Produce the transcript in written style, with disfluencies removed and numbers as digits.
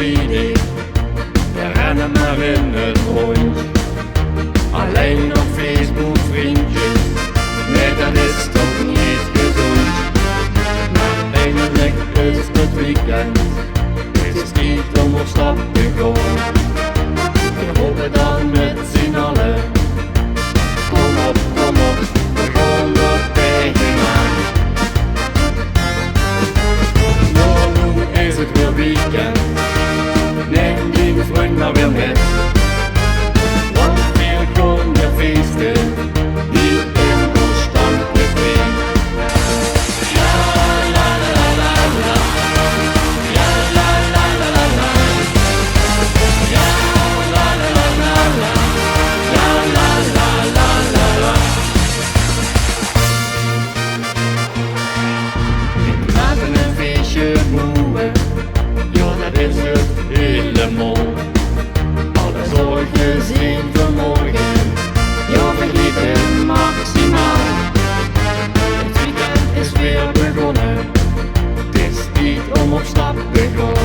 bevrijding. We rennen maar in het rond. Alleen op Facebook vriendjes, nee dat is toch niet gezond. Maar eindelijk is het weekend, het is tijd om op stap te gaan. We hopen dan met z'n allen, kom op, we gaan er tegenaan. Nou, nu is het weer weekend, neem die vriend maar weer met. Want weer gaan we feesten, hier in ons standcafé. Ja la la la la, ja la la la la, ja la la la la, ja la la la la. We laten een feestje boeien, ja dat is het helemaal. Alle zorgen zijn vermorgen, ja vergeten maximaal. Het weekend is weer begonnen, het is tijd om op stap te gaan.